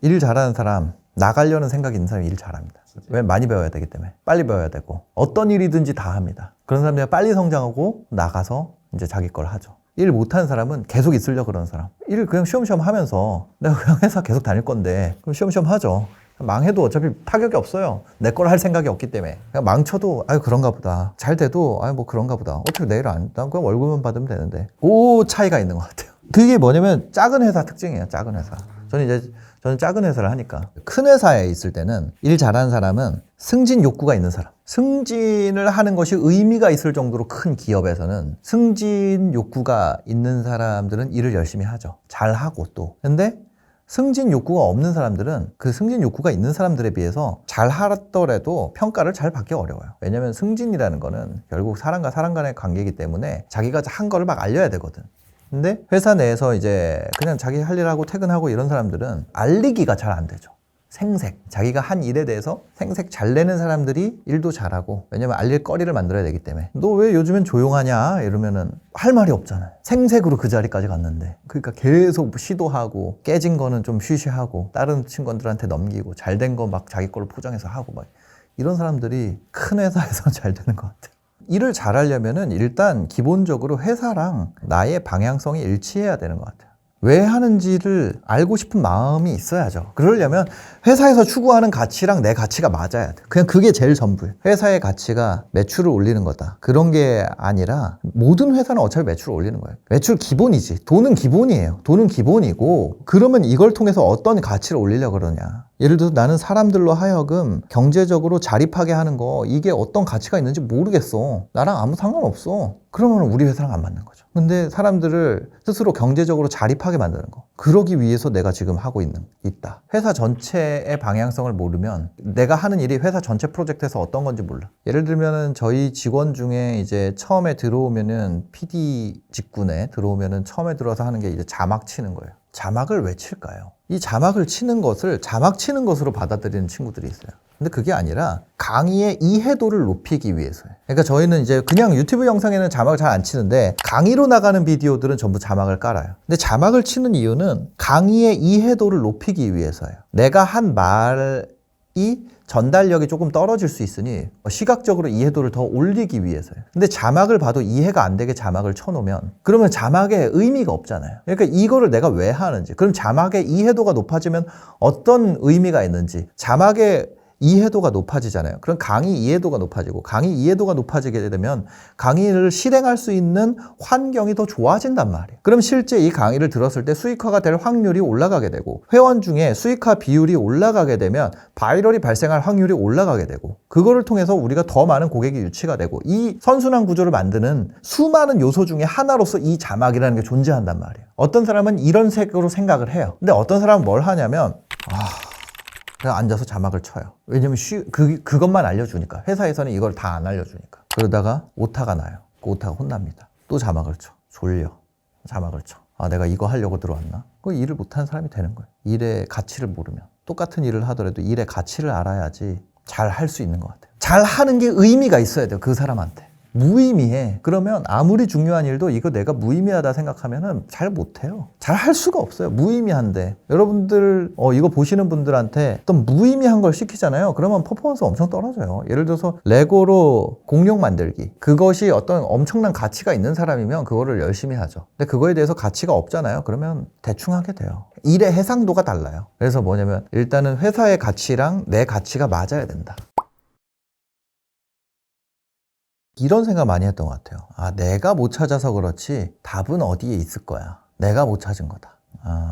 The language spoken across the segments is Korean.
일 잘하는 사람, 나가려는 생각이 있는 사람이 일 잘합니다. 왜? 많이 배워야 되기 때문에. 빨리 배워야 되고 어떤 일이든지 다 합니다. 그런 사람들이 빨리 성장하고 나가서 이제 자기 걸 하죠. 일 못하는 사람은 계속 있으려고 그러는 사람. 일 그냥 쉬엄쉬엄 하면서 내가 그냥 회사 계속 다닐 건데 그럼 쉬엄쉬엄 하죠. 망해도 어차피 타격이 없어요. 내 걸 할 생각이 없기 때문에. 그냥 망쳐도 아유 그런가 보다. 잘 돼도 아유 뭐 그런가 보다. 어차피 내일 난 그냥 월급만 받으면 되는데. 그 차이가 있는 것 같아요. 그게 뭐냐면 작은 회사 특징이에요. 작은 회사. 저는 작은 회사를 하니까. 큰 회사에 있을 때는 일 잘하는 사람은 승진 욕구가 있는 사람. 승진을 하는 것이 의미가 있을 정도로 큰 기업에서는 승진 욕구가 있는 사람들은 일을 열심히 하죠. 잘하고 또. 근데 승진 욕구가 없는 사람들은 그 승진 욕구가 있는 사람들에 비해서 잘 하더라도 평가를 잘 받기 어려워요. 왜냐면 승진이라는 거는 결국 사람과 사람 간의 관계이기 때문에 자기가 한 거를 막 알려야 되거든. 근데 회사 내에서 이제 그냥 자기 할 일 하고 퇴근하고 이런 사람들은 알리기가 잘 안 되죠. 생색. 자기가 한 일에 대해서 생색 잘 내는 사람들이 일도 잘하고, 왜냐면 알릴 거리를 만들어야 되기 때문에. 너 왜 요즘엔 조용하냐? 이러면은 할 말이 없잖아요. 생색으로 그 자리까지 갔는데. 그러니까 계속 시도하고, 깨진 거는 좀 쉬쉬하고, 다른 친구들한테 넘기고, 잘 된 거 막 자기 걸로 포장해서 하고, 막 이런 사람들이 큰 회사에서 잘 되는 것 같아요. 일을 잘하려면은 일단 기본적으로 회사랑 나의 방향성이 일치해야 되는 것 같아요. 왜 하는지를 알고 싶은 마음이 있어야죠. 그러려면 회사에서 추구하는 가치랑 내 가치가 맞아야 돼. 그냥 그게 제일 전부예요. 회사의 가치가 매출을 올리는 거다. 그런 게 아니라 모든 회사는 어차피 매출을 올리는 거예요. 매출 기본이지. 돈은 기본이에요. 돈은 기본이고, 그러면 이걸 통해서 어떤 가치를 올리려고 그러냐. 예를 들어서 나는 사람들로 하여금 경제적으로 자립하게 하는 거, 이게 어떤 가치가 있는지 모르겠어. 나랑 아무 상관없어. 그러면 우리 회사랑 안 맞는 거죠. 근데 사람들을 스스로 경제적으로 자립하게 만드는 거, 그러기 위해서 내가 지금 하고 있다. 회사 전체의 방향성을 모르면 내가 하는 일이 회사 전체 프로젝트에서 어떤 건지 몰라. 예를 들면은 저희 직원 중에 이제 처음에 들어오면은 PD 직군에 들어오면은 처음에 들어와서 하는 게 이제 자막 치는 거예요. 자막을 왜 칠까요? 이 자막을 치는 것을 자막 치는 것으로 받아들이는 친구들이 있어요. 근데 그게 아니라 강의의 이해도를 높이기 위해서예요. 그러니까 저희는 이제 그냥 유튜브 영상에는 자막을 잘 안 치는데 강의로 나가는 비디오들은 전부 자막을 깔아요. 근데 자막을 치는 이유는 강의의 이해도를 높이기 위해서예요. 내가 한 말이 전달력이 조금 떨어질 수 있으니 시각적으로 이해도를 더 올리기 위해서예요. 근데 자막을 봐도 이해가 안 되게 자막을 쳐놓으면 그러면 자막에 의미가 없잖아요. 그러니까 이거를 내가 왜 하는지, 그럼 자막의 이해도가 높아지면 어떤 의미가 있는지, 자막의 이해도가 높아지잖아요. 그럼 강의 이해도가 높아지고, 강의 이해도가 높아지게 되면 강의를 실행할 수 있는 환경이 더 좋아진단 말이에요. 그럼 실제 이 강의를 들었을 때 수익화가 될 확률이 올라가게 되고, 회원 중에 수익화 비율이 올라가게 되면 바이럴이 발생할 확률이 올라가게 되고, 그거를 통해서 우리가 더 많은 고객이 유치가 되고, 이 선순환 구조를 만드는 수많은 요소 중에 하나로서 이 자막이라는 게 존재한단 말이에요. 어떤 사람은 이런 색으로 생각을 해요. 근데 어떤 사람은 뭘 하냐면 그냥 앉아서 자막을 쳐요. 왜냐면 그것만 알려주니까. 회사에서는 이걸 다 안 알려주니까. 그러다가 오타가 나요. 그 오타가 혼납니다. 또 자막을 쳐. 졸려. 자막을 쳐. 아, 내가 이거 하려고 들어왔나? 그 일을 못하는 사람이 되는 거예요. 일의 가치를 모르면. 똑같은 일을 하더라도 일의 가치를 알아야지 잘 할 수 있는 것 같아요. 잘 하는 게 의미가 있어야 돼요. 그 사람한테. 무의미해. 그러면 아무리 중요한 일도 이거 내가 무의미하다 생각하면은 잘 못해요. 잘 할 수가 없어요. 무의미한데. 여러분들 이거 보시는 분들한테 어떤 무의미한 걸 시키잖아요. 그러면 퍼포먼스 엄청 떨어져요. 예를 들어서 레고로 공룡 만들기. 그것이 어떤 엄청난 가치가 있는 사람이면 그거를 열심히 하죠. 근데 그거에 대해서 가치가 없잖아요. 그러면 대충 하게 돼요. 일의 해상도가 달라요. 그래서 뭐냐면 일단은 회사의 가치랑 내 가치가 맞아야 된다. 이런 생각 많이 했던 것 같아요. 아, 내가 못 찾아서 그렇지 답은 어디에 있을 거야. 내가 못 찾은 거다.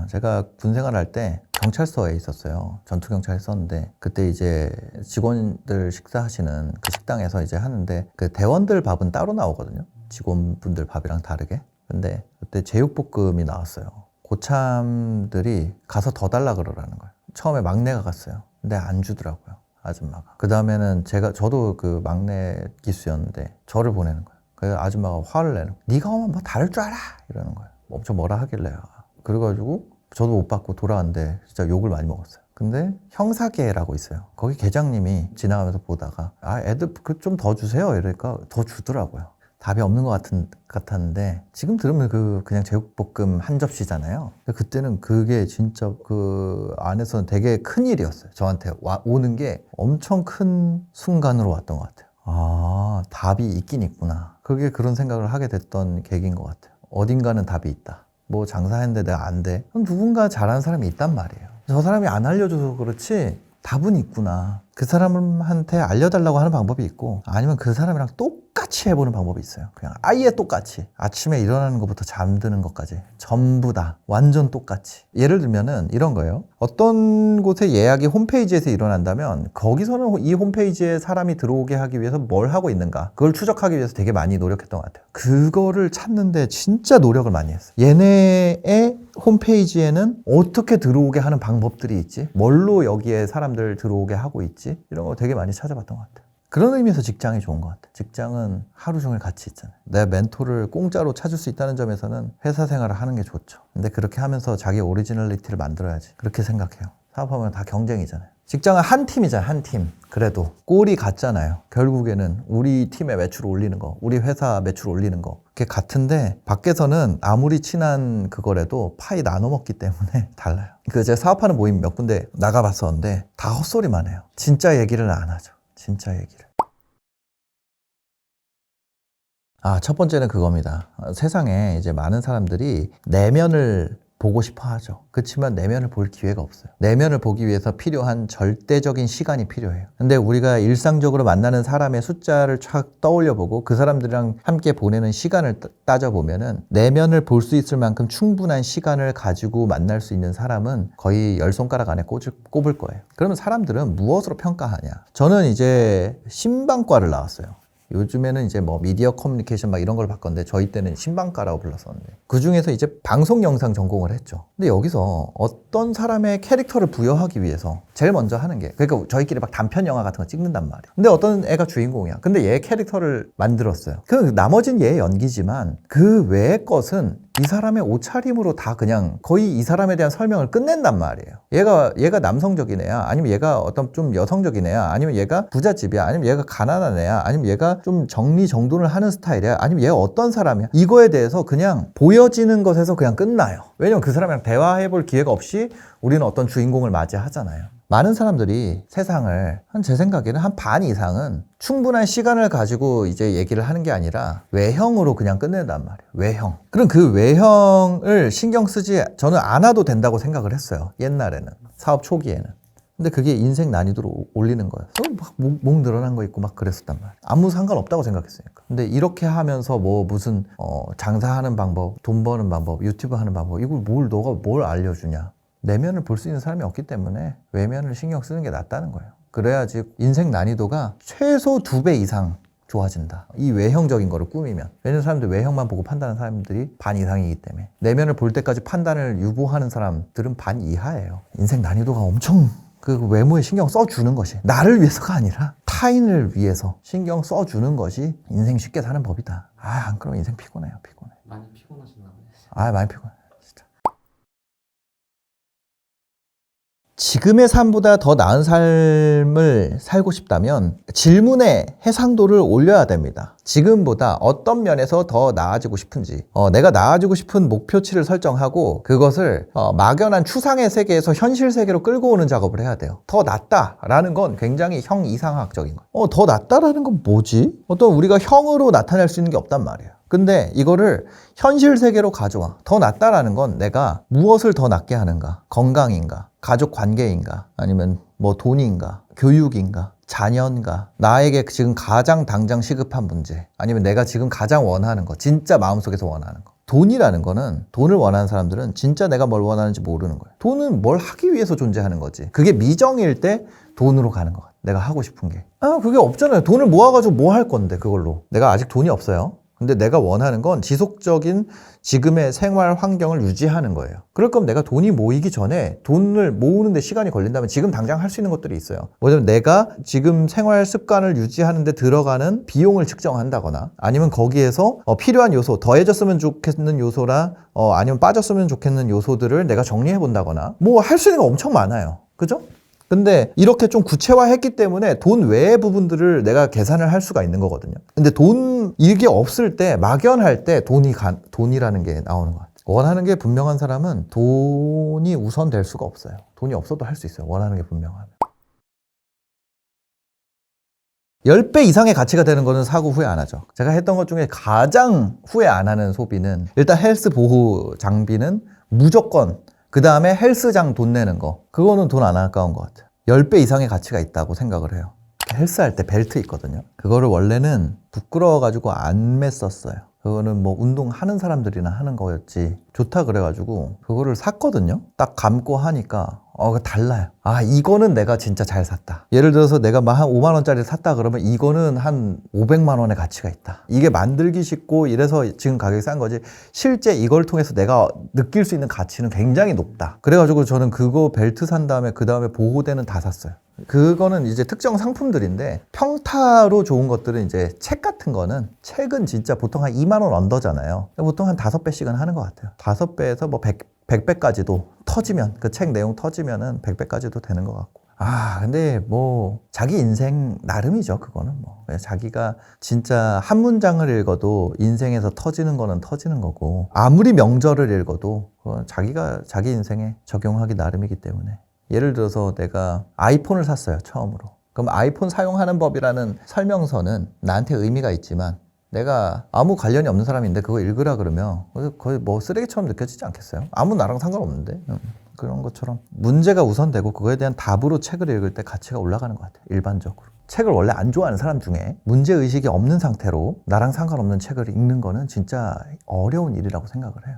제가 군 생활할 때 경찰서에 있었어요. 전투경찰 했었는데, 그때 이제 직원들 식사하시는 그 식당에서 이제 하는데, 그 대원들 밥은 따로 나오거든요. 직원분들 밥이랑 다르게. 근데 그때 제육볶음이 나왔어요. 고참들이 가서 더 달라 그러라는 거예요. 처음에 막내가 갔어요. 근데 안 주더라고요. 아줌마가. 그 다음에는 저도 그 막내 기수였는데 저를 보내는 거예요. 그 아줌마가 화를 내는 거예요. 네가 오면 뭐 다를 줄 알아? 이러는 거예요. 엄청 뭐라 하길래요. 그래가지고 저도 못 받고 돌아왔는데 진짜 욕을 많이 먹었어요. 근데 형사계라고 있어요. 거기 계장님이 지나가면서 보다가 애들 그 좀 더 주세요. 이러니까 더 주더라고요. 답이 없는 것 같았는데 지금 들으면 그냥 제육볶음 한 접시잖아요. 그때는 그게 진짜 그 안에서는 되게 큰 일이었어요. 저한테 오는 게 엄청 큰 순간으로 왔던 것 같아요. 아, 답이 있긴 있구나. 그게 그런 생각을 하게 됐던 계기인 것 같아요. 어딘가는 답이 있다. 뭐 장사했는데 내가 안 돼. 그럼 누군가 잘하는 사람이 있단 말이에요. 저 사람이 안 알려줘서 그렇지 답은 있구나. 그 사람한테 알려달라고 하는 방법이 있고 아니면 그 사람이랑 똑같이 해보는 방법이 있어요. 그냥 아예 똑같이 아침에 일어나는 것부터 잠드는 것까지 전부 다 완전 똑같이. 예를 들면은 이런 거예요. 어떤 곳에 예약이 홈페이지에서 일어난다면 거기서는 이 홈페이지에 사람이 들어오게 하기 위해서 뭘 하고 있는가 그걸 추적하기 위해서 되게 많이 노력했던 것 같아요. 그거를 찾는데 진짜 노력을 많이 했어요. 얘네의 홈페이지에는 어떻게 들어오게 하는 방법들이 있지? 뭘로 여기에 사람들 들어오게 하고 있지? 이런 거 되게 많이 찾아봤던 것 같아요. 그런 의미에서 직장이 좋은 것 같아요. 직장은 하루 종일 같이 있잖아요. 내 멘토를 공짜로 찾을 수 있다는 점에서는 회사 생활을 하는 게 좋죠. 근데 그렇게 하면서 자기 오리지널리티를 만들어야지. 그렇게 생각해요. 사업하면 다 경쟁이잖아요. 직장은 한 팀이잖아요. 한 팀. 그래도 꼴이 같잖아요. 결국에는 우리 팀의 매출 올리는 거, 우리 회사 매출 올리는 거 그게 같은데 밖에서는 아무리 친한 그거라도 파이 나눠 먹기 때문에 달라요. 제가 사업하는 모임 몇 군데 나가봤었는데 다 헛소리만 해요. 진짜 얘기를 안 하죠. 진짜 얘기를. 첫 번째는 그겁니다. 세상에 이제 많은 사람들이 내면을 보고 싶어 하죠. 그렇지만 내면을 볼 기회가 없어요. 내면을 보기 위해서 필요한 절대적인 시간이 필요해요. 근데 우리가 일상적으로 만나는 사람의 숫자를 쫙 떠올려 보고 그 사람들이랑 함께 보내는 시간을 따져보면은 내면을 볼 수 있을 만큼 충분한 시간을 가지고 만날 수 있는 사람은 거의 10손가락 안에 꼽을 거예요. 그러면 사람들은 무엇으로 평가하냐? 저는 이제 신방과를 나왔어요. 요즘에는 이제 뭐 미디어 커뮤니케이션 막 이런 걸 봤건데 저희 때는 신방과라고 불렀었는데 그 중에서 이제 방송 영상 전공을 했죠. 근데 여기서 어떤 사람의 캐릭터를 부여하기 위해서 제일 먼저 하는 게 그러니까 저희끼리 막 단편 영화 같은 거 찍는단 말이에요. 근데 어떤 애가 주인공이야. 근데 얘 캐릭터를 만들었어요. 그 나머지는 얘의 연기지만 그 외의 것은 이 사람의 옷차림으로 다 그냥 거의 이 사람에 대한 설명을 끝낸단 말이에요. 얘가 남성적인 애야, 아니면 얘가 어떤 좀 여성적인 애야, 아니면 얘가 부잣집이야, 아니면 얘가 가난한 애야, 아니면 얘가 좀 정리정돈을 하는 스타일이야, 아니면 얘가 어떤 사람이야. 이거에 대해서 그냥 보여지는 것에서 그냥 끝나요. 왜냐면 그 사람이랑 대화해볼 기회가 없이 우리는 어떤 주인공을 맞이하잖아요. 많은 사람들이 세상을 제 생각에는 한 반 이상은 충분한 시간을 가지고 이제 얘기를 하는 게 아니라 외형으로 그냥 끝낸단 말이에요. 외형. 그럼 그 외형을 신경 쓰지 저는 않아도 된다고 생각을 했어요. 옛날에는. 사업 초기에는. 근데 그게 인생 난이도를 올리는 거예요. 막 목 늘어난 거 있고 막 그랬었단 말이에요. 아무 상관없다고 생각했으니까. 근데 이렇게 하면서 뭐 무슨 장사하는 방법, 돈 버는 방법, 유튜브 하는 방법 이걸 너가 뭘 알려주냐. 내면을 볼 수 있는 사람이 없기 때문에 외면을 신경 쓰는 게 낫다는 거예요. 그래야지 인생 난이도가 최소 2배 이상 좋아진다. 이 외형적인 거를 꾸미면. 왜냐면 사람들 외형만 보고 판단하는 사람들이 반 이상이기 때문에. 내면을 볼 때까지 판단을 유보하는 사람들은 반 이하예요. 인생 난이도가 엄청 그 외모에 신경 써주는 것이 나를 위해서가 아니라 타인을 위해서 신경 써주는 것이 인생 쉽게 사는 법이다. 안 그러면 인생 피곤해요. 피곤해. 많이 피곤하셨나 보네. 많이 피곤해. 지금의 삶보다 더 나은 삶을 살고 싶다면 질문의 해상도를 올려야 됩니다. 지금보다 어떤 면에서 더 나아지고 싶은지 내가 나아지고 싶은 목표치를 설정하고 그것을 막연한 추상의 세계에서 현실 세계로 끌고 오는 작업을 해야 돼요. 더 낫다라는 건 굉장히 형이상학적인 거예요. 더 낫다라는 건 뭐지? 어떤 우리가 형으로 나타낼 수 있는 게 없단 말이에요. 근데 이거를 현실 세계로 가져와. 더 낫다라는 건 내가 무엇을 더 낫게 하는가? 건강인가? 가족 관계인가? 아니면 뭐 돈인가? 교육인가? 자녀인가? 나에게 지금 가장 당장 시급한 문제. 아니면 내가 지금 가장 원하는 거. 진짜 마음속에서 원하는 거. 돈이라는 거는 돈을 원하는 사람들은 진짜 내가 뭘 원하는지 모르는 거예요. 돈은 뭘 하기 위해서 존재하는 거지. 그게 미정일 때 돈으로 가는 것 같아요. 내가 하고 싶은 게. 그게 없잖아요. 돈을 모아가지고 뭐 할 건데 그걸로. 내가 아직 돈이 없어요. 근데 내가 원하는 건 지속적인 지금의 생활 환경을 유지하는 거예요. 그럴 거면 내가 돈이 모이기 전에 돈을 모으는 데 시간이 걸린다면 지금 당장 할 수 있는 것들이 있어요. 뭐냐면 내가 지금 생활 습관을 유지하는 데 들어가는 비용을 측정한다거나 아니면 거기에서 필요한 요소, 더해졌으면 좋겠는 요소나 아니면 빠졌으면 좋겠는 요소들을 내가 정리해 본다거나 뭐 할 수 있는 거 엄청 많아요. 그죠? 근데 이렇게 좀 구체화했기 때문에 돈 외의 부분들을 내가 계산을 할 수가 있는 거거든요. 근데 돈 이게 없을 때 막연할 때 돈이라는 게 나오는 것 같아요. 원하는 게 분명한 사람은 돈이 우선될 수가 없어요. 돈이 없어도 할 수 있어요. 원하는 게 분명하면. 10배 이상의 가치가 되는 거는 사고 후회 안 하죠. 제가 했던 것 중에 가장 후회 안 하는 소비는 일단 헬스 보호 장비는 무조건, 그 다음에 헬스장 돈 내는 거, 그거는 돈 안 아까운 것 같아요. 10배 이상의 가치가 있다고 생각을 해요. 헬스할 때 벨트 있거든요. 그거를 원래는 부끄러워가지고 안 맸었어요. 그거는 뭐 운동하는 사람들이나 하는 거였지 좋다 그래가지고 그거를 샀거든요. 딱 감고 하니까 달라요. 아, 이거는 내가 진짜 잘 샀다. 예를 들어서 내가 한 5만 원짜리 샀다 그러면 이거는 한 500만 원의 가치가 있다. 이게 만들기 쉽고 이래서 지금 가격이 싼 거지, 실제 이걸 통해서 내가 느낄 수 있는 가치는 굉장히 높다. 그래가지고 저는 그거 벨트 산 다음에 그 다음에 보호대는 다 샀어요. 그거는 이제 특정 상품들인데, 평타로 좋은 것들은 이제 책 같은 거는, 책은 진짜 보통 한 2만 원 언더잖아요. 보통 한 5배씩은 하는 것 같아요. 5배에서 뭐 100배까지도 터지면, 그 책 내용 터지면은 100배까지도 되는 것 같고. 근데 뭐 자기 인생 나름이죠. 그거는 뭐 자기가 진짜 한 문장을 읽어도 인생에서 터지는 거는 터지는 거고, 아무리 명절을 읽어도 그건 자기가 자기 인생에 적용하기 나름이기 때문에. 예를 들어서 내가 아이폰을 샀어요, 처음으로. 그럼 아이폰 사용하는 법이라는 설명서는 나한테 의미가 있지만, 내가 아무 관련이 없는 사람인데 그거 읽으라 그러면 거의 뭐 쓰레기처럼 느껴지지 않겠어요? 아무 나랑 상관없는데. 그런 것처럼 문제가 우선되고 그거에 대한 답으로 책을 읽을 때 가치가 올라가는 것 같아요, 일반적으로. 책을 원래 안 좋아하는 사람 중에 문제의식이 없는 상태로 나랑 상관없는 책을 읽는 거는 진짜 어려운 일이라고 생각을 해요.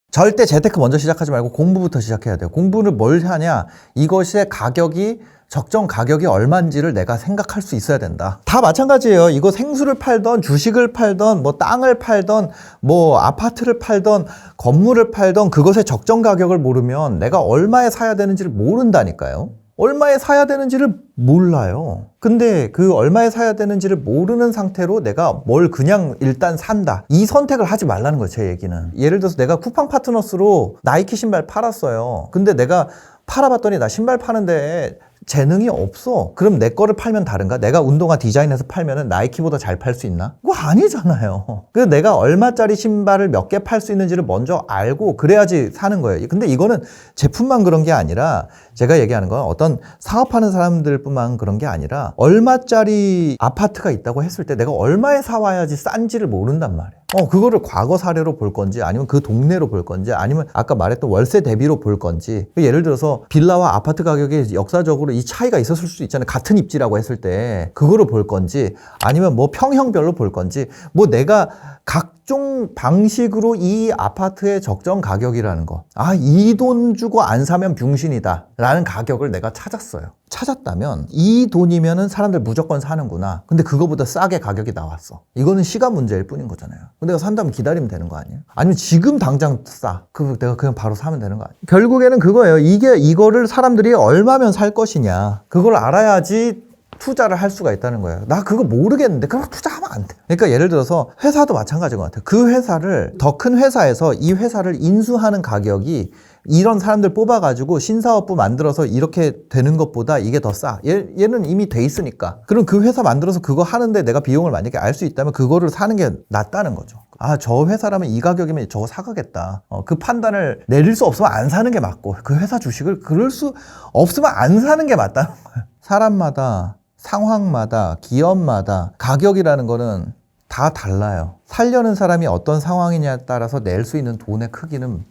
절대 재테크 먼저 시작하지 말고 공부부터 시작해야 돼요. 공부를 뭘 하냐, 이것의 가격이, 적정 가격이 얼마인지를 내가 생각할 수 있어야 된다. 다 마찬가지예요. 이거 생수를 팔던, 주식을 팔던, 뭐 땅을 팔던, 뭐 아파트를 팔던, 건물을 팔던, 그것의 적정 가격을 모르면 내가 얼마에 사야 되는지를 모른다니까요. 얼마에 사야 되는지를 몰라요. 근데 그 얼마에 사야 되는지를 모르는 상태로 내가 뭘 그냥 일단 산다, 이 선택을 하지 말라는 거예요, 제 얘기는. 예를 들어서 내가 쿠팡 파트너스로 나이키 신발 팔았어요. 근데 내가 팔아봤더니 나 신발 파는데 재능이 없어. 그럼 내 거를 팔면 다른가? 내가 운동화 디자인해서 팔면은 나이키보다 잘 팔 수 있나? 그거 아니잖아요. 그래서 내가 얼마짜리 신발을 몇 개 팔 수 있는지를 먼저 알고 그래야지 사는 거예요. 근데 이거는 제품만 그런 게 아니라, 제가 얘기하는 건 어떤 사업하는 사람들뿐만 그런 게 아니라, 얼마짜리 아파트가 있다고 했을 때 내가 얼마에 사와야지 싼지를 모른단 말이에요. 그거를 과거 사례로 볼 건지, 아니면 그 동네로 볼 건지, 아니면 아까 말했던 월세 대비로 볼 건지. 예를 들어서 빌라와 아파트 가격이 역사적으로 이 차이가 있었을 수도 있잖아요. 같은 입지라고 했을 때 그거를 볼 건지, 아니면 뭐 평형별로 볼 건지, 뭐 내가 각종 방식으로 이 아파트의 적정 가격이라는 거, 이 돈 주고 안 사면 병신이다 라는 가격을 내가 찾았어요. 찾았다면 이 돈이면은 사람들 무조건 사는구나. 근데 그거보다 싸게 가격이 나왔어. 이거는 시간 문제일 뿐인 거잖아요. 근데 내가 산다면 기다리면 되는 거 아니에요? 아니면 지금 당장 싸. 내가 그냥 바로 사면 되는 거 아니에요? 결국에는 그거예요. 이거를 사람들이 얼마면 살 것이냐, 그걸 알아야지 투자를 할 수가 있다는 거예요. 나 그거 모르겠는데 그럼 투자하면 안 돼. 그러니까 예를 들어서 회사도 마찬가지인 것 같아요. 그 회사를, 더 큰 회사에서 이 회사를 인수하는 가격이 이런 사람들 뽑아가지고 신사업부 만들어서 이렇게 되는 것보다 이게 더 싸. 얘는 이미 돼 있으니까. 그럼 그 회사 만들어서 그거 하는데 내가 비용을 만약에 알 수 있다면 그거를 사는 게 낫다는 거죠. 저 회사라면 이 가격이면 저거 사가겠다. 그 판단을 내릴 수 없으면 안 사는 게 맞고, 그 회사 주식을 그럴 수 없으면 안 사는 게 맞다는 거예요. 사람마다, 상황마다, 기업마다 가격이라는 거는 다 달라요. 살려는 사람이 어떤 상황이냐에 따라서 낼 수 있는 돈의 크기는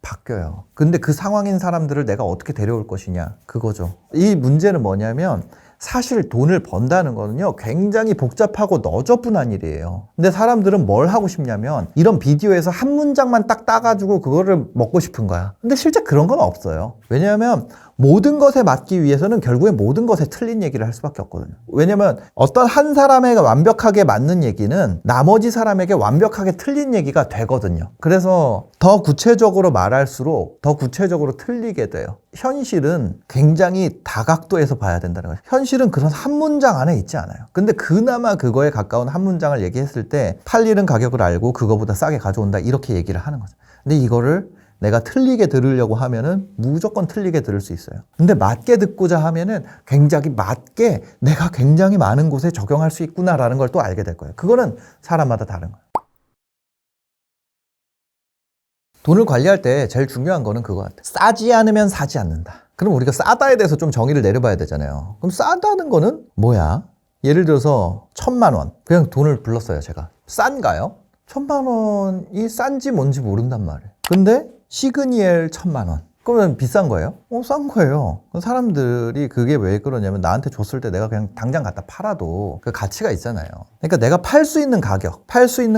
바뀌어요. 근데 그 상황인 사람들을 내가 어떻게 데려올 것이냐, 그거죠. 이 문제는 뭐냐면, 사실 돈을 번다는 거는요 굉장히 복잡하고 너저분한 일이에요. 근데 사람들은 뭘 하고 싶냐면, 이런 비디오에서 한 문장만 딱 따가지고 그거를 먹고 싶은 거야. 근데 실제 그런 건 없어요. 왜냐하면 모든 것에 맞기 위해서는 결국에 모든 것에 틀린 얘기를 할 수밖에 없거든요. 왜냐면 어떤 한 사람에게 완벽하게 맞는 얘기는 나머지 사람에게 완벽하게 틀린 얘기가 되거든요. 그래서 더 구체적으로 말할수록 더 구체적으로 틀리게 돼요. 현실은 굉장히 다각도에서 봐야 된다는 거예요. 현실은 그런 한 문장 안에 있지 않아요. 근데 그나마 그거에 가까운 한 문장을 얘기했을 때 팔리는 가격을 알고 그거보다 싸게 가져온다, 이렇게 얘기를 하는 거죠. 근데 이거를 내가 틀리게 들으려고 하면은 무조건 틀리게 들을 수 있어요. 근데 맞게 듣고자 하면은 굉장히 맞게 내가 굉장히 많은 곳에 적용할 수 있구나라는 걸 또 알게 될 거예요. 그거는 사람마다 다른 거예요. 돈을 관리할 때 제일 중요한 거는 그거 같아요. 싸지 않으면 사지 않는다. 그럼 우리가 싸다에 대해서 좀 정의를 내려봐야 되잖아요. 그럼 싸다는 거는 뭐야? 예를 들어서 1,000만 원. 그냥 돈을 불렀어요, 제가. 싼가요? 1,000만 원이 싼지 뭔지 모른단 말이에요. 근데 시그니엘 1,000만 원. 그러면 비싼 거예요? 싼 거예요. 사람들이 그게 왜 그러냐면 나한테 줬을 때 내가 그냥 당장 갖다 팔아도 그 가치가 있잖아요. 그러니까 내가 팔 수 있는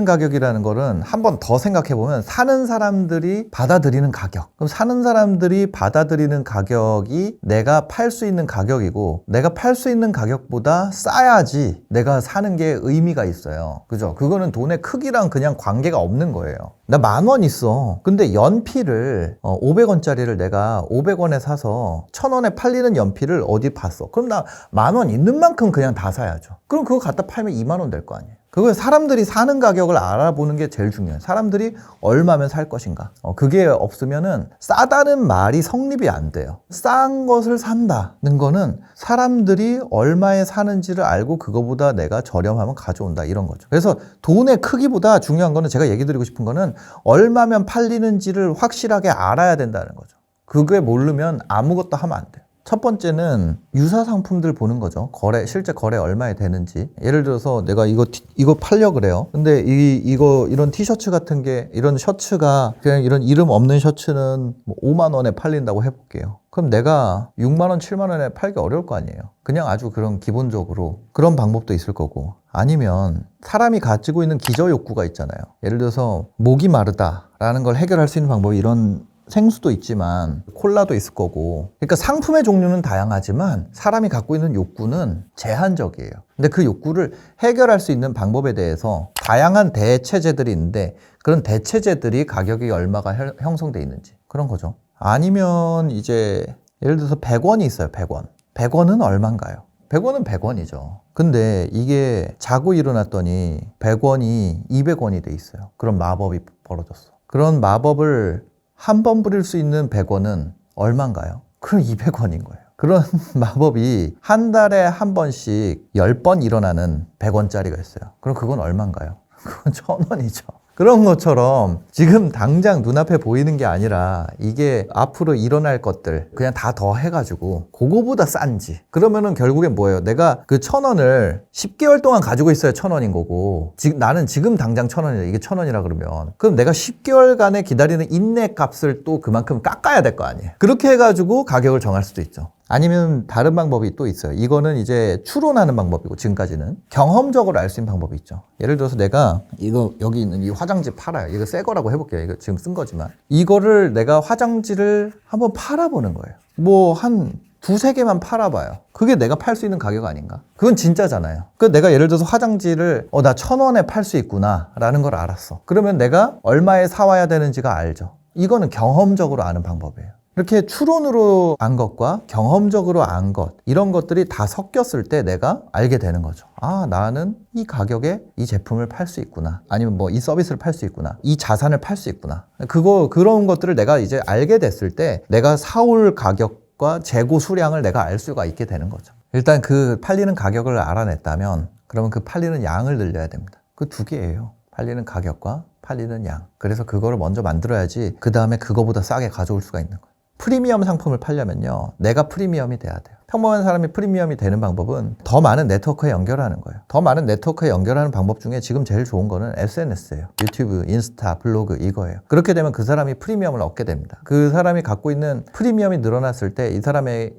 가격이라는 거는 한 번 더 생각해보면 사는 사람들이 받아들이는 가격. 그럼 사는 사람들이 받아들이는 가격이 내가 팔 수 있는 가격이고 내가 팔 수 있는 가격보다 싸야지 내가 사는 게 의미가 있어요. 그죠? 그거는 돈의 크기랑 그냥 관계가 없는 거예요. 나 10,000원 있어. 근데 연필을 500원짜리를 내가 500원에 사서 1,000원에 팔리는 연필을 어디 봤어. 그럼 나 10,000원 있는 만큼 그냥 다 사야죠. 그럼 그거 갖다 팔면 20,000원 될 거 아니에요. 그거 사람들이 사는 가격을 알아보는 게 제일 중요해요. 사람들이 얼마면 살 것인가. 그게 없으면은 싸다는 말이 성립이 안 돼요. 싼 것을 산다는 거는 사람들이 얼마에 사는지를 알고 그거보다 내가 저렴하면 가져온다 이런 거죠. 그래서 돈의 크기보다 중요한 거는 제가 얘기 드리고 싶은 거는 얼마면 팔리는지를 확실하게 알아야 된다는 거죠. 그게 모르면 아무것도 하면 안 돼요. 첫 번째는 유사 상품들 보는 거죠. 실제 거래 얼마에 되는지. 예를 들어서 내가 이거 팔려 그래요. 근데 이런 티셔츠 같은 게, 이런 셔츠가 그냥 이런 이름 없는 셔츠는 5만 원에 팔린다고 해볼게요. 그럼 내가 6만 원, 7만 원에 팔기 어려울 거 아니에요. 그냥 아주 그런 기본적으로 그런 방법도 있을 거고. 아니면 사람이 가지고 있는 기저 욕구가 있잖아요. 예를 들어서 목이 마르다라는 걸 해결할 수 있는 방법이 이런 생수도 있지만 콜라도 있을 거고. 그러니까 상품의 종류는 다양하지만 사람이 갖고 있는 욕구는 제한적이에요. 근데 그 욕구를 해결할 수 있는 방법에 대해서 다양한 대체제들이 있는데 그런 대체제들이 가격이 얼마가 형성돼 있는지 그런 거죠. 아니면 이제 예를 들어서 100원이 있어요. 100원. 100원은 얼마인가요? 100원은 100원이죠. 근데 이게 자고 일어났더니 100원이 200원이 돼 있어요. 그런 마법이 벌어졌어. 그런 마법을 한 번 부릴 수 있는 100원은 얼마인가요? 그럼 200원인 거예요. 그런 마법이 한 달에 한 번씩 10번 일어나는 100원짜리가 있어요. 그럼 그건 얼마인가요? 그건 1,000원이죠. 그런 것처럼 지금 당장 눈앞에 보이는 게 아니라 이게 앞으로 일어날 것들 그냥 다 더해가지고 그거보다 싼지 그러면은 결국엔 뭐예요? 내가 그 1,000원을 10개월 동안 가지고 있어야 1,000원인 거고 나는 지금 당장 1,000원이다. 이게 1,000원이라 그러면 그럼 내가 10개월간의 기다리는 인내 값을 또 그만큼 깎아야 될 거 아니에요. 그렇게 해가지고 가격을 정할 수도 있죠. 아니면 다른 방법이 또 있어요. 이거는 이제 추론하는 방법이고 지금까지는 경험적으로 알 수 있는 방법이 있죠. 예를 들어서 내가 이거 여기 있는 이 화장지 팔아요. 이거 새 거라고 해볼게요. 이거 지금 쓴 거지만 이거를 내가 화장지를 한번 팔아보는 거예요. 뭐 한 두세 개만 팔아봐요. 그게 내가 팔 수 있는 가격 아닌가? 그건 진짜잖아요. 그래서 내가 예를 들어서 화장지를 나 1,000원에 팔 수 있구나 라는 걸 알았어. 그러면 내가 얼마에 사와야 되는지가 알죠. 이거는 경험적으로 아는 방법이에요. 이렇게 추론으로 안 것과 경험적으로 안 것 이런 것들이 다 섞였을 때 내가 알게 되는 거죠. 아, 나는 이 가격에 이 제품을 팔 수 있구나. 아니면 뭐 이 서비스를 팔 수 있구나. 이 자산을 팔 수 있구나. 그런 것들을 내가 이제 알게 됐을 때 내가 사올 가격과 재고 수량을 내가 알 수가 있게 되는 거죠. 일단 그 팔리는 가격을 알아냈다면 그러면 그 팔리는 양을 늘려야 됩니다. 그 두 개예요. 팔리는 가격과 팔리는 양. 그래서 그거를 먼저 만들어야지 그 다음에 그거보다 싸게 가져올 수가 있는 거예요. 프리미엄 상품을 팔려면요, 내가 프리미엄이 돼야 돼요. 평범한 사람이 프리미엄이 되는 방법은 더 많은 네트워크에 연결하는 거예요. 더 많은 네트워크에 연결하는 방법 중에 지금 제일 좋은 거는 SNS예요. 유튜브, 인스타, 블로그 이거예요. 그렇게 되면 그 사람이 프리미엄을 얻게 됩니다. 그 사람이 갖고 있는 프리미엄이 늘어났을 때 이 사람이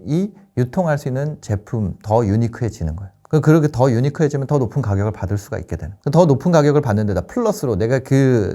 유통할 수 있는 제품 더 유니크해지는 거예요. 그렇게 더 유니크해지면 더 높은 가격을 받을 수가 있게 되는. 더 높은 가격을 받는 데다 플러스로 내가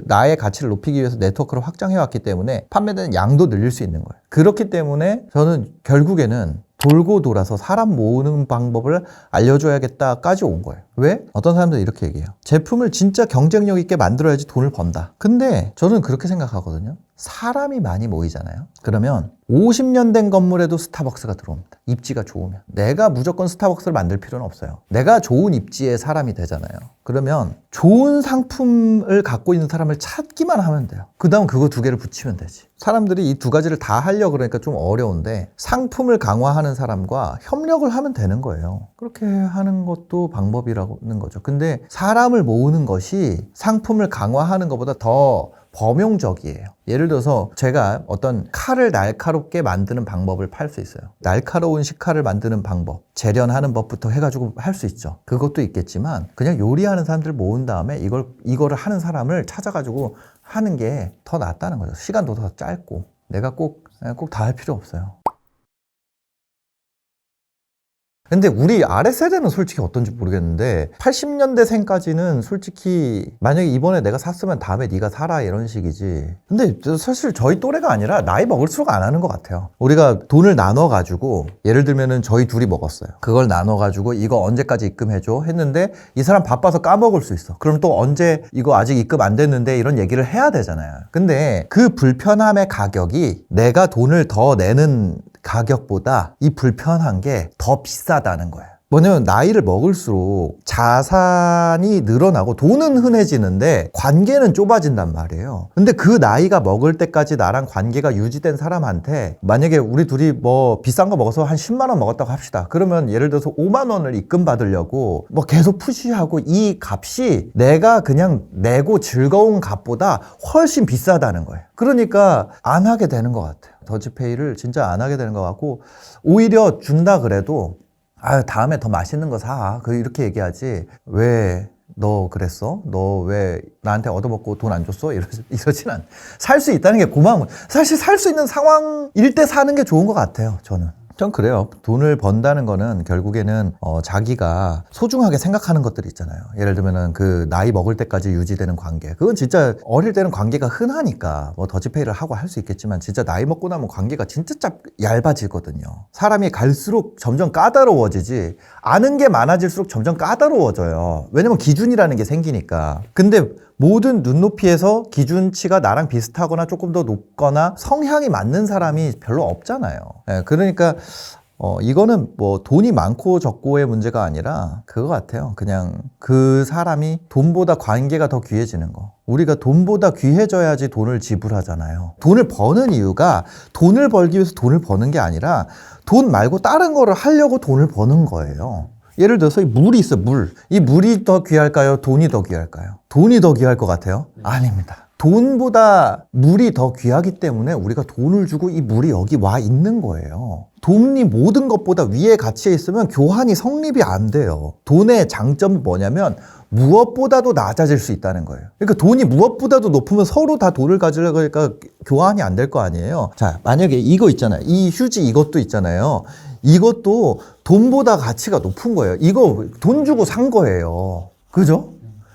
나의 가치를 높이기 위해서 네트워크를 확장해 왔기 때문에 판매되는 양도 늘릴 수 있는 거예요. 그렇기 때문에 저는 결국에는 돌고 돌아서 사람 모으는 방법을 알려줘야겠다까지 온 거예요. 왜? 어떤 사람들은 이렇게 얘기해요. 제품을 진짜 경쟁력 있게 만들어야지 돈을 번다. 근데 저는 그렇게 생각하거든요. 사람이 많이 모이잖아요. 그러면 50년 된 건물에도 스타벅스가 들어옵니다. 입지가 좋으면. 내가 무조건 스타벅스를 만들 필요는 없어요. 내가 좋은 입지의 사람이 되잖아요. 그러면 좋은 상품을 갖고 있는 사람을 찾기만 하면 돼요. 그 다음 그거 두 개를 붙이면 되지. 사람들이 이 두 가지를 다 하려고 그러니까 좀 어려운데 상품을 강화하는 사람과 협력을 하면 되는 거예요. 그렇게 하는 것도 방법이라는 거죠. 근데 사람을 모으는 것이 상품을 강화하는 것보다 더 범용적이에요. 예를 들어서 제가 어떤 칼을 날카롭게 만드는 방법을 팔 수 있어요. 날카로운 식칼을 만드는 방법, 재련하는 법부터 해가지고 할 수 있죠. 그것도 있겠지만 그냥 요리하는 사람들 모은 다음에 이거를 하는 사람을 찾아가지고 하는 게 더 낫다는 거죠. 시간도 더 짧고 내가 꼭 다 할 필요 없어요. 근데 우리 아래 세대는 솔직히 어떤지 모르겠는데 80년대생까지는 솔직히 만약에 이번에 내가 샀으면 다음에 네가 사라 이런 식이지. 근데 사실 저희 또래가 아니라 나이 먹을수록 안 하는 것 같아요. 우리가 돈을 나눠가지고 예를 들면은 저희 둘이 먹었어요. 그걸 나눠가지고 이거 언제까지 입금해줘 했는데 이 사람 바빠서 까먹을 수 있어. 그럼 또 언제 이거 아직 입금 안 됐는데 이런 얘기를 해야 되잖아요. 근데 그 불편함의 가격이 내가 돈을 더 내는 가격보다 이 불편한 게 더 비싸다는 거예요. 뭐냐면 나이를 먹을수록 자산이 늘어나고 돈은 흔해지는데 관계는 좁아진단 말이에요. 근데 그 나이가 먹을 때까지 나랑 관계가 유지된 사람한테 만약에 우리 둘이 뭐 비싼 거 먹어서 한 10만 원 먹었다고 합시다. 그러면 예를 들어서 5만 원을 입금 받으려고 뭐 계속 푸시하고 이 값이 내가 그냥 내고 즐거운 값보다 훨씬 비싸다는 거예요. 그러니까 안 하게 되는 것 같아요. 더치페이를 진짜 안 하게 되는 것 같고 오히려 준다 그래도 다음에 더 맛있는 거 사. 이렇게 얘기하지. 왜 너 그랬어? 너 왜 나한테 얻어먹고 돈 안 줬어? 이러진 않아. 살 수 있다는 게 고마운 거야. 사실 살 수 있는 상황일 때 사는 게 좋은 것 같아요, 저는. 전 그래요. 돈을 번다는 거는 결국에는 자기가 소중하게 생각하는 것들이 있잖아요. 예를 들면은 그 나이 먹을 때까지 유지되는 관계. 그건 진짜 어릴 때는 관계가 흔하니까 뭐 더치페이를 하고 할 수 있겠지만 진짜 나이 먹고 나면 관계가 진짜 얇아지거든요. 사람이 갈수록 점점 까다로워지지 아는 게 많아질수록 점점 까다로워져요. 왜냐면 기준이라는 게 생기니까. 근데 모든 눈높이에서 기준치가 나랑 비슷하거나 조금 더 높거나 성향이 맞는 사람이 별로 없잖아요. 그러니까 이거는 뭐 돈이 많고 적고의 문제가 아니라 그거 같아요. 그냥 그 사람이 돈보다 관계가 더 귀해지는 거. 우리가 돈보다 귀해져야지 돈을 지불하잖아요. 돈을 버는 이유가 돈을 벌기 위해서 돈을 버는 게 아니라 돈 말고 다른 거를 하려고 돈을 버는 거예요. 예를 들어서 물이 있어, 물. 이 물이 더 귀할까요? 돈이 더 귀할까요? 돈이 더 귀할 것 같아요? 아닙니다. 돈보다 물이 더 귀하기 때문에 우리가 돈을 주고 이 물이 여기 와 있는 거예요. 돈이 모든 것보다 위에 가치에 있으면 교환이 성립이 안 돼요. 돈의 장점은 뭐냐면 무엇보다도 낮아질 수 있다는 거예요. 그러니까 돈이 무엇보다도 높으면 서로 다 돈을 가지려고 하니까 교환이 안 될 거 아니에요. 자, 만약에 이거 있잖아요. 이 휴지 이것도 있잖아요. 이것도 돈보다 가치가 높은 거예요. 이거 돈 주고 산 거예요. 그죠?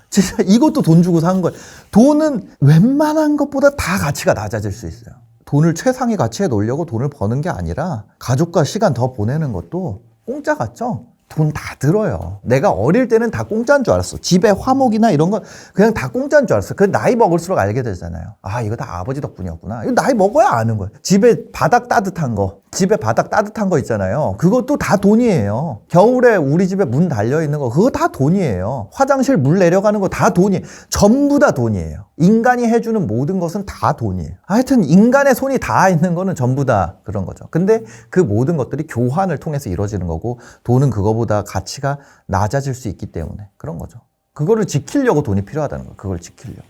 진짜 이것도 돈 주고 산 거예요. 돈은 웬만한 것보다 다 가치가 낮아질 수 있어요. 돈을 최상의 가치에 놓으려고 돈을 버는 게 아니라 가족과 시간 더 보내는 것도 공짜 같죠? 돈 다 들어요. 내가 어릴 때는 다 공짜인 줄 알았어. 집에 화목이나 이런 건 그냥 다 공짜인 줄 알았어. 그 나이 먹을수록 알게 되잖아요. 이거 다 아버지 덕분이었구나. 이거 나이 먹어야 아는 거예요. 집에 바닥 따뜻한 거 있잖아요. 그것도 다 돈이에요. 겨울에 우리 집에 문 달려 있는 거 그거 다 돈이에요. 화장실 물 내려가는 거 다 돈이에요. 전부 다 돈이에요. 인간이 해주는 모든 것은 다 돈이에요. 하여튼 인간의 손이 다 있는 거는 전부 다 그런 거죠. 근데 그 모든 것들이 교환을 통해서 이루어지는 거고 돈은 그거보다 가치가 낮아질 수 있기 때문에 그런 거죠. 그거를 지키려고 돈이 필요하다는 거예요. 그걸 지키려고.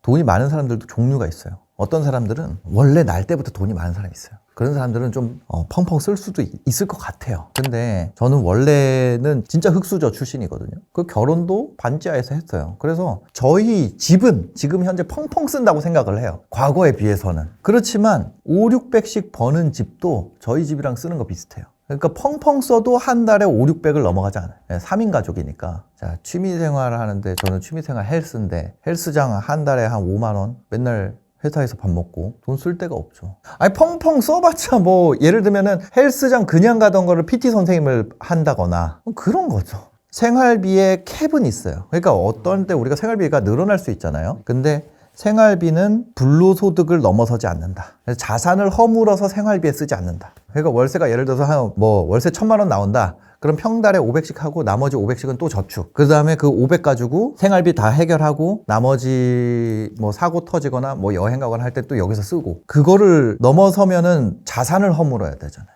돈이 많은 사람들도 종류가 있어요. 어떤 사람들은 원래 날 때부터 돈이 많은 사람이 있어요. 그런 사람들은 좀 펑펑 쓸 수도 있을 것 같아요. 근데 저는 원래는 진짜 흑수저 출신이거든요. 그 결혼도 반지하에서 했어요. 그래서 저희 집은 지금 현재 펑펑 쓴다고 생각을 해요. 과거에 비해서는. 그렇지만 5, 600씩 버는 집도 저희 집이랑 쓰는 거 비슷해요. 그러니까 펑펑 써도 한 달에 5, 600을 넘어가지 않아요. 3인 가족이니까. 자, 취미생활을 하는데 저는 취미생활 헬스인데 헬스장 한 달에 한 5만 원 맨날 회사에서 밥 먹고 돈 쓸 데가 없죠. 아니 펑펑 써봤자 뭐 예를 들면은 헬스장 그냥 가던 거를 PT 선생님을 한다거나 그런 거죠. 생활비에 캡은 있어요. 그러니까 어떤 때 우리가 생활비가 늘어날 수 있잖아요. 근데 생활비는 불로소득을 넘어서지 않는다. 그래서 자산을 허물어서 생활비에 쓰지 않는다. 그러니까 월세가 예를 들어서 한 뭐 월세 1,000만 원 나온다. 그럼 평달에 500씩 하고 나머지 500씩은 또 저축. 그 다음에 그 500 가지고 생활비 다 해결하고 나머지 뭐 사고 터지거나 뭐 여행 가거나 할 때 또 여기서 쓰고. 그거를 넘어서면은 자산을 허물어야 되잖아요.